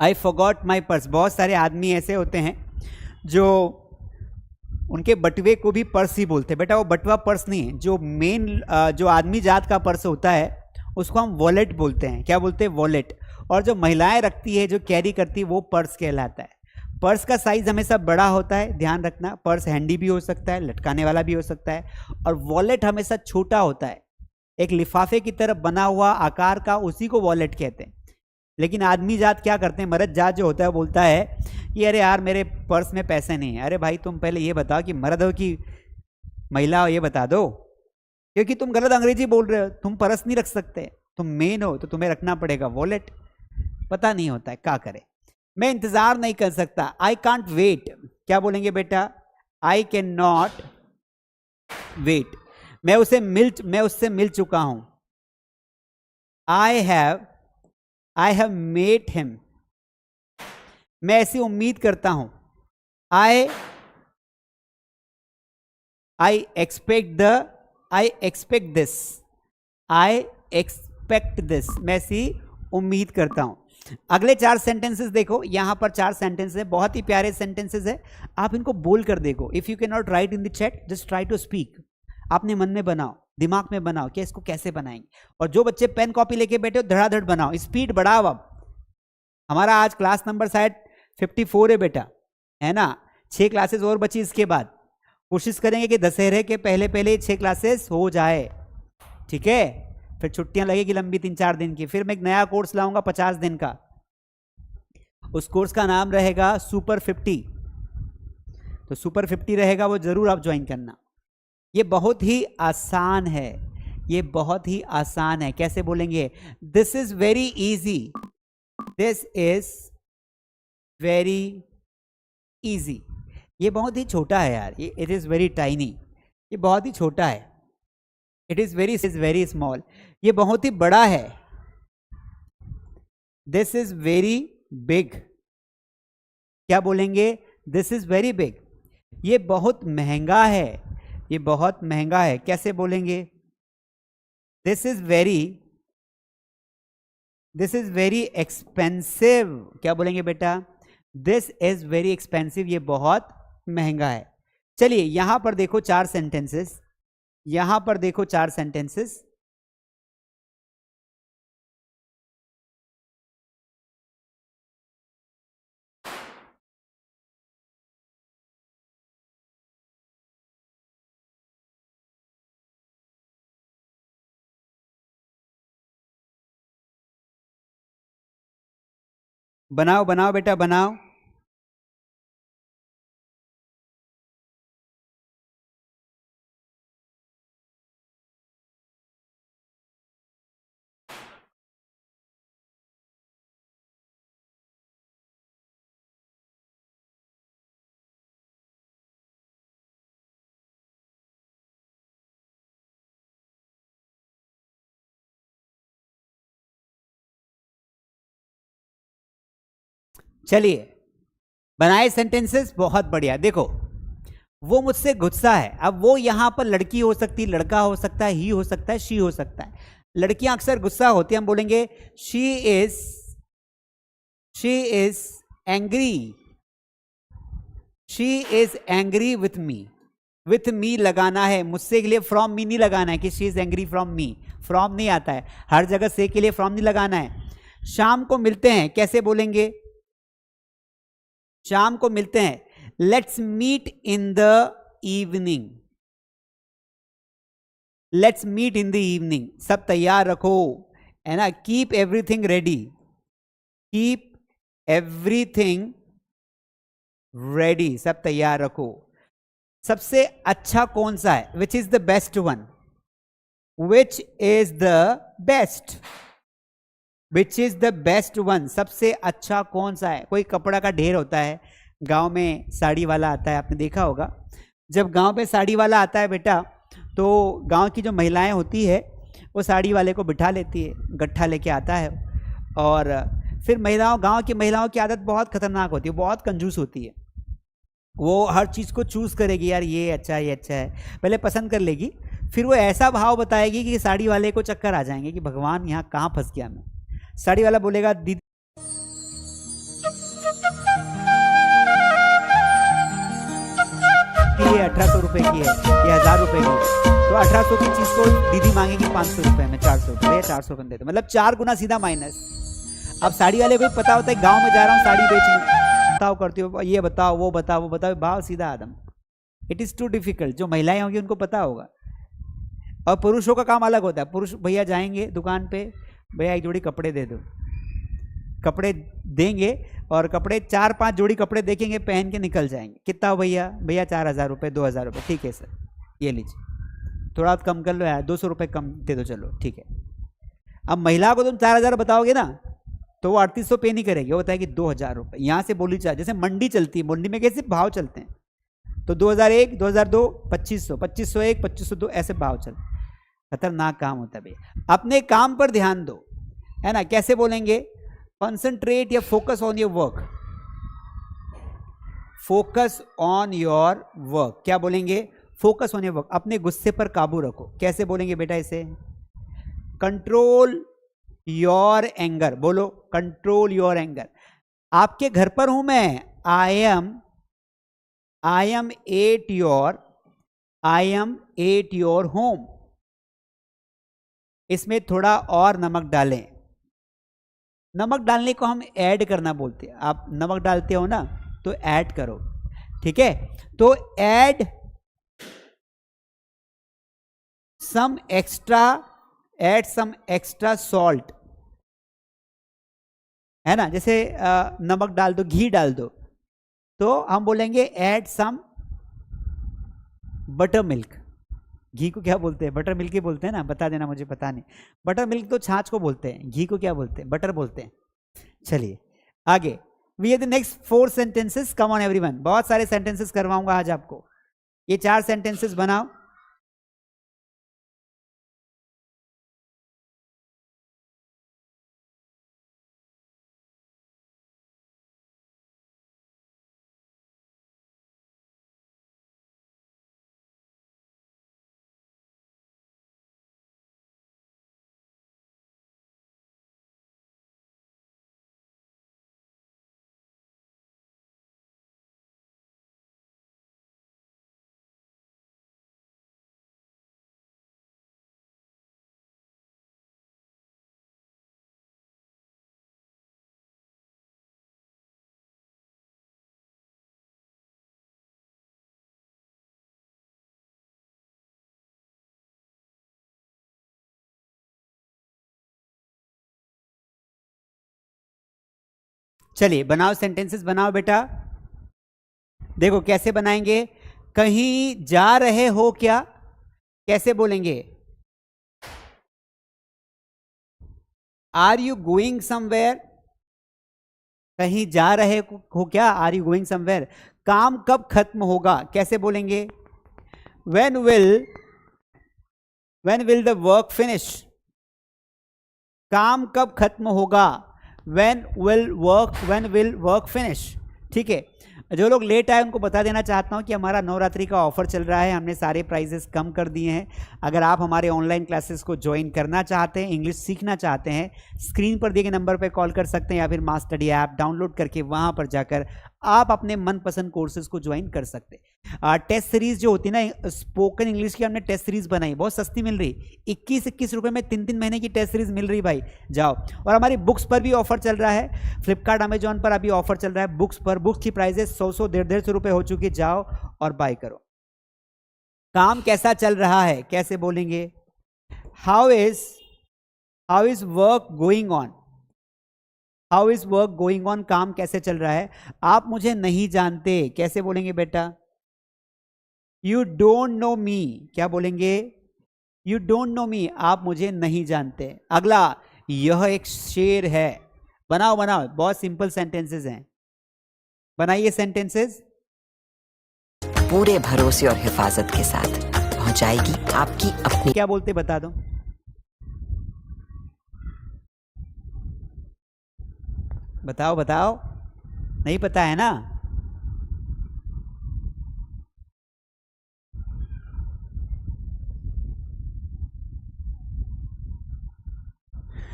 I forgot my purse. बहुत सारे आदमी ऐसे होते हैं जो उनके बटुए को भी पर्स ही बोलते हैं। बेटा वो बटुआ पर्स नहीं है, जो मेन जो आदमी जात का पर्स होता है उसको हम वॉलेट बोलते हैं। क्या बोलते हैं? वॉलेट। और जो महिलाएं रखती है, जो कैरी करती है, वो पर्स कहलाता है। पर्स का साइज हमेशा बड़ा होता है, ध्यान रखना। पर्स हैंडी भी हो सकता है, लटकाने वाला भी हो सकता है, और वॉलेट हमेशा छोटा होता है, एक लिफाफे की तरफ बना हुआ आकार का, उसी को वॉलेट कहते हैं। लेकिन आदमी जात क्या करते हैं, मर्द जात जो होता है बोलता है कि अरे यार मेरे पर्स में पैसे नहीं है। अरे भाई तुम पहले ये बताओ कि मर्द हो कि महिला हो, ये बता दो, क्योंकि तुम गलत अंग्रेजी बोल रहे हो। तुम पर्स नहीं रख सकते, तुम मेन हो तो तुम्हें रखना पड़ेगा वॉलेट। पता नहीं होता है, क्या करे। मैं इंतजार नहीं कर सकता, आई कांट वेट। क्या बोलेंगे बेटा? I can not wait. मैं उससे मिल चुका हूं। I have met him. मैं ऐसी उम्मीद करता हूं। I expect this. I expect this. मैं ऐसी उम्मीद करता हूं। अगले 4 सेंटेंसेस देखो, यहां पर 4 सेंटेंस है, बहुत ही प्यारे सेंटेंसेस है। आप इनको बोल कर देखो। If you can not write in the chat, just try to speak. आपने मन में बनाओ, दिमाग में बनाओ कि इसको कैसे बनाएंगे। और जो बच्चे पेन कॉपी लेके बैठे हो, धड़ाधड़ बनाओ, स्पीड बढ़ाओ। अब हमारा आज क्लास नंबर शायद 54 है बेटा, है ना। 6 क्लासेस और बची। इसके बाद कोशिश करेंगे कि दशहरे के पहले पहले 6 क्लासेस हो जाए, ठीक है। फिर छुट्टियां लगेगी लंबी 3-4 दिन की। फिर मैं एक नया कोर्स लाऊंगा 50 दिन का। उस कोर्स का नाम रहेगा सुपर 50। तो सुपर 50 रहेगा, वो जरूर आप ज्वाइन करना। ये बहुत ही आसान है, ये बहुत ही आसान है। कैसे बोलेंगे? This is very easy. This is very easy. ये बहुत ही छोटा है यार, ये इट इज वेरी टाइनी। ये बहुत ही छोटा है। It is very small. ये बहुत ही बड़ा है। This is very big. क्या बोलेंगे? This is very big. ये बहुत महंगा है, ये बहुत महंगा है। कैसे बोलेंगे? This is very expensive. क्या बोलेंगे बेटा? This is very expensive. ये बहुत महंगा है। चलिए यहां पर देखो 4 सेंटेंसेस। यहां पर देखो 4 सेंटेंसेस। बनाओ बनाओ बेटा बनाओ। चलिए बनाए सेंटेंसेस, बहुत बढ़िया। देखो वो मुझसे गुस्सा है। अब वो यहां पर लड़की हो सकती, लड़का हो सकता है, ही हो सकता है, शी हो सकता है। लड़कियां अक्सर गुस्सा होती हैं, हम बोलेंगे she is angry. She is angry with me. With me लगाना है, मुझसे के लिए फ्रॉम मी नहीं लगाना है कि she is angry from me. From नहीं आता है, हर जगह से के लिए फ्रॉम नहीं लगाना है। शाम को मिलते हैं, कैसे बोलेंगे? शाम को मिलते हैं। Let's meet in the evening. Let's meet in the evening. सब तैयार रखो, है ना। Keep everything ready. Keep everything ready. सब तैयार रखो। सबसे अच्छा कौन सा है? Which is the best one. Which is the best. Which is the best one. सबसे अच्छा कौन सा है? कोई कपड़ा का ढेर होता है, गांव में साड़ी वाला आता है, आपने देखा होगा। जब गांव में साड़ी वाला आता है बेटा, तो गांव की जो महिलाएं होती है वो साड़ी वाले को बिठा लेती है, गट्ठा लेके आता है। और फिर गांव की महिलाओं की आदत बहुत खतरनाक होती है, बहुत कंजूस होती है। वो हर चीज़ को चूज़ करेगी, यार ये अच्छा है, ये अच्छा है, पहले पसंद कर लेगी। फिर वो ऐसा भाव बताएगी कि साड़ी वाले को चक्कर आ जाएंगे कि भगवान यहाँ कहाँ फंस गया मैं। साड़ी वाला बोलेगा दीदी की है, 1800 रुपए की है या 1000 रुपए की, तो 1800 की चीज को दीदी मांगेगी 500 रुपए में, 400 रुपए, 400 रुपए देते, मतलब 4 गुना सीधा माइनस। अब साड़ी वाले को पता होता है गांव में जा रहा हूँ साड़ी बेचने, बताओ करती हो, ये बताओ वो बताओ वो बताओ, भाव सीधा आदम। It is too difficult. जो महिलाएं होंगी उनको पता होगा। और पुरुषों का काम अलग होता है। पुरुष भैया जाएंगे दुकान पे, भैया एक जोड़ी कपड़े दे दो, कपड़े देंगे और कपड़े 4-5 जोड़ी कपड़े देखेंगे, पहन के निकल जाएंगे। कितना हो भैया? भैया 4000 रुपये, 2000 रुपये, ठीक है सर ये लीजिए, थोड़ा कम कर लो यार, 200 रुपये कम दे दो, चलो ठीक है। अब महिला को तुम 4000 बताओगे ना तो वो 3800 पे नहीं करेगी, वो बताएगी 2000 रुपये। यहाँ से बोली चाहे, जैसे मंडी चलती है, मंडी में कैसे भाव चलते हैं, तो 2001, 2002, 2500, 2501, 2502 ऐसे भाव चलते। खतरनाक काम होता है भैया। अपने काम पर ध्यान दो, है ना। कैसे बोलेंगे? कंसंट्रेट या focus on your work, focus on your work. क्या बोलेंगे? Focus on your work. अपने गुस्से पर काबू रखो। कैसे बोलेंगे बेटा इसे? Control your anger. बोलो कंट्रोल योर एंगर। आपके घर पर हूं मैं, I am at your home. इसमें थोड़ा और नमक डालें। नमक डालने को हम ऐड करना बोलते हैं। आप नमक डालते हो ना तो ऐड करो, ठीक है। तो ऐड सम एक्स्ट्रा सॉल्ट, है ना। जैसे नमक डाल दो, घी डाल दो, तो हम बोलेंगे ऐड सम बटर मिल्क। घी को क्या बोलते हैं? बटर मिल्क ही बोलते हैं ना, बता देना मुझे, पता नहीं। बटर मिल्क तो छाछ को बोलते हैं, घी को क्या बोलते हैं? बटर बोलते हैं। चलिए आगे, we are the next 4 sentences. Come on everyone, बहुत सारे सेंटेंसेस करवाऊंगा आज आपको। ये 4 सेंटेंसेस बनाओ। चलिए बनाओ, सेंटेंसेस बनाओ बेटा। देखो कैसे बनाएंगे। कहीं जा रहे हो क्या? कैसे बोलेंगे? Are you going somewhere? कहीं जा रहे हो क्या? Are you going somewhere? काम कब खत्म होगा? कैसे बोलेंगे? when will the work finish? काम कब खत्म होगा? when will work finish? ठीक है। जो लोग लेट आए उनको बता देना चाहता हूं कि हमारा नवरात्रि का ऑफर चल रहा है, हमने सारे प्राइजेस कम कर दिए हैं। अगर आप हमारे ऑनलाइन क्लासेस को ज्वाइन करना चाहते हैं, इंग्लिश सीखना चाहते हैं, स्क्रीन पर दिए गए नंबर पर कॉल कर सकते हैं या फिर माँ स्टडी ऐप डाउनलोड करके वहां पर जाकर आप अपने मनपसंद कोर्सेज को ज्वाइन कर सकते हैं। टेस्ट सीरीज जो होती है ना, स्पोकन इंग्लिश की हमने टेस्ट सीरीज बनाई, बहुत सस्ती मिल रही, 21 रुपए में 3 महीने की टेस्ट सीरीज मिल रही भाई, जाओ। और हमारी बुक्स पर भी ऑफर चल रहा है, फ्लिपकार्ट अमेजॉन पर अभी ऑफर चल रहा है बुक्स पर। बुक्स की प्राइजेस 100 150 रुपए हो चुकी, जाओ और बाय करो। काम कैसा चल रहा है? कैसे बोलेंगे? How is work going on? How is work going on? काम कैसे चल रहा है? आप मुझे नहीं जानते, कैसे बोलेंगे बेटा? यू डोंट नो मी। क्या बोलेंगे? यू डोंट नो मी, आप मुझे नहीं जानते। अगला, यह एक शेर है। बनाओ बनाओ, बहुत सिंपल सेंटेंसेस हैं, बनाइए सेंटेंसेस। पूरे भरोसे और हिफाजत के साथ पहुंचाएगी आपकी अपनी। क्या बोलते बता दो। बताओ बताओ, नहीं पता है ना?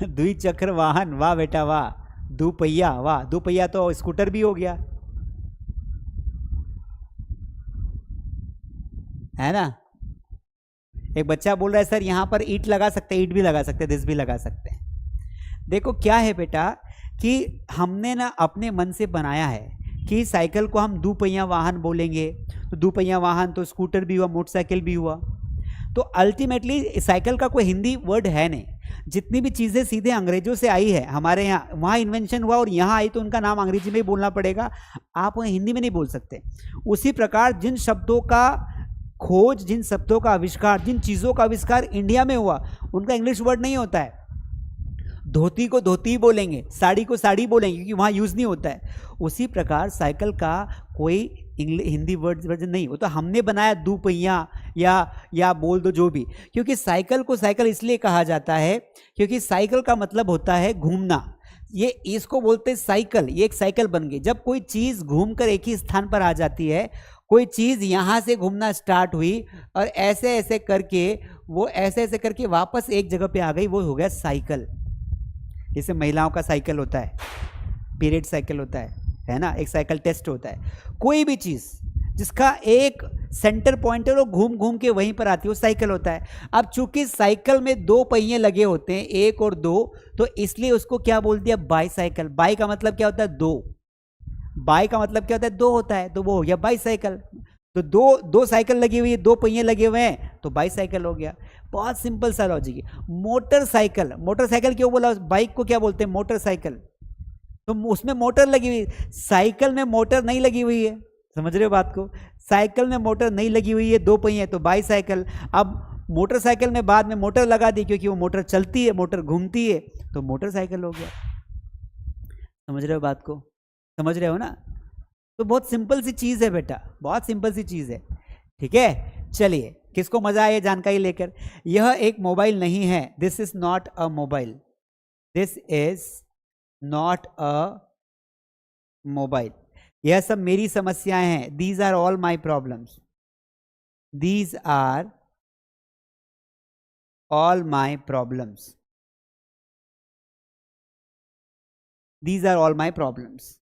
द्विचक्र वाहन, वाह बेटा वाह। दुपहिया, वाह, दुपहिया तो स्कूटर भी हो गया। है ना। एक बच्चा बोल रहा है सर यहाँ पर ईट लगा सकते हैं, ईट भी लगा सकते हैं, दिस भी लगा सकते हैं। देखो क्या है बेटा कि हमने ना अपने मन से बनाया है कि साइकिल को हम दोपहिया वाहन बोलेंगे, तो दोपहिया वाहन तो स्कूटर भी हुआ, मोटरसाइकिल भी हुआ। तो अल्टीमेटली साइकिल का कोई हिंदी वर्ड है नहीं। जितनी भी चीज़ें सीधे अंग्रेजों से आई है हमारे यहाँ, वहाँ इन्वेंशन हुआ और यहाँ आई तो उनका नाम अंग्रेजी में ही बोलना पड़ेगा, आप उन्हें हिंदी में नहीं बोल सकते। उसी प्रकार जिन शब्दों का खोज, जिन शब्दों का आविष्कार, जिन चीज़ों का आविष्कार इंडिया में हुआ, उनका इंग्लिश वर्ड नहीं होता है। धोती को धोती बोलेंगे, साड़ी को साड़ी बोलेंगे, क्योंकि वहाँ यूज़ नहीं होता है। उसी प्रकार साइकिल का कोई हिंदी वर्जन नहीं, वो तो हमने बनाया दोपहिया या बोल दो जो भी। क्योंकि साइकिल को साइकिल इसलिए कहा जाता है क्योंकि साइकिल का मतलब होता है घूमना। ये इसको बोलते हैं साइकिल, ये एक साइकिल बन गई। जब कोई चीज़ घूमकर एक ही स्थान पर आ जाती है, कोई चीज़ यहाँ से घूमना स्टार्ट हुई और ऐसे ऐसे करके वापस एक जगह पे आ गई, वो हो गया साइकिल। जैसे महिलाओं का साइकिल होता है, पीरियड साइकिल होता है ना, एक साइकिल टेस्ट होता है। कोई भी चीज़ जिसका एक सेंटर पॉइंट है और घूम घूम के वहीं पर आती है, वो साइकिल होता है। अब चूंकि साइकिल में दो पहिए लगे होते हैं, एक और दो, तो इसलिए उसको क्या बोल दिया, बाईसाइकिल। बाई का मतलब क्या होता है, दो। बाई का मतलब क्या होता है, दो होता है, तो वो हो गया बाईसाइकिल। तो दो साइकिल लगी हुई है, दो पहिए लगे हुए हैं, तो बाईसाइकिल हो गया। बहुत सिंपल सा लॉजिक है। मोटरसाइकिल, मोटरसाइकिल क्यों बोला, बाइक को क्या बोलते हैं, मोटरसाइकिल। तो उसमें मोटर लगी हुई, साइकिल में मोटर नहीं लगी हुई है। समझ रहे हो बात को, साइकिल में मोटर नहीं लगी हुई है, दो पहिए, तो बाईसाइकिल। अब मोटरसाइकिल में बाद में मोटर लगा दी, क्योंकि वो मोटर चलती है, मोटर घूमती है, तो मोटरसाइकिल हो गया। समझ रहे हो बात को, समझ रहे हो ना। तो बहुत सिंपल सी चीज़ है बेटा, बहुत सिंपल सी चीज़ है। ठीक है, चलिए, किसको मजा आया जानकारी लेकर। यह एक मोबाइल नहीं है, this is not a mobile, this is not a mobile. यह सब मेरी समस्याएं हैं, these are all my problems, these are all my problems, these are all my problems.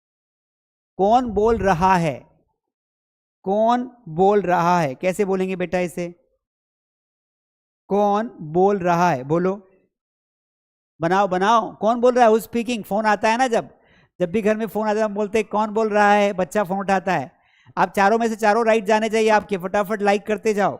कौन बोल रहा है, कौन बोल रहा है, कैसे बोलेंगे बेटा इसे, कौन बोल रहा है, बोलो, बनाओ बनाओ, कौन बोल रहा है, स्पीकिंग। फोन आता है ना, जब भी घर में फोन आता है हम बोलते हैं कौन बोल रहा है, बच्चा फोन उठाता है। आप चारों में से चारों राइट जाने चाहिए आपके, फटाफट लाइक करते जाओ।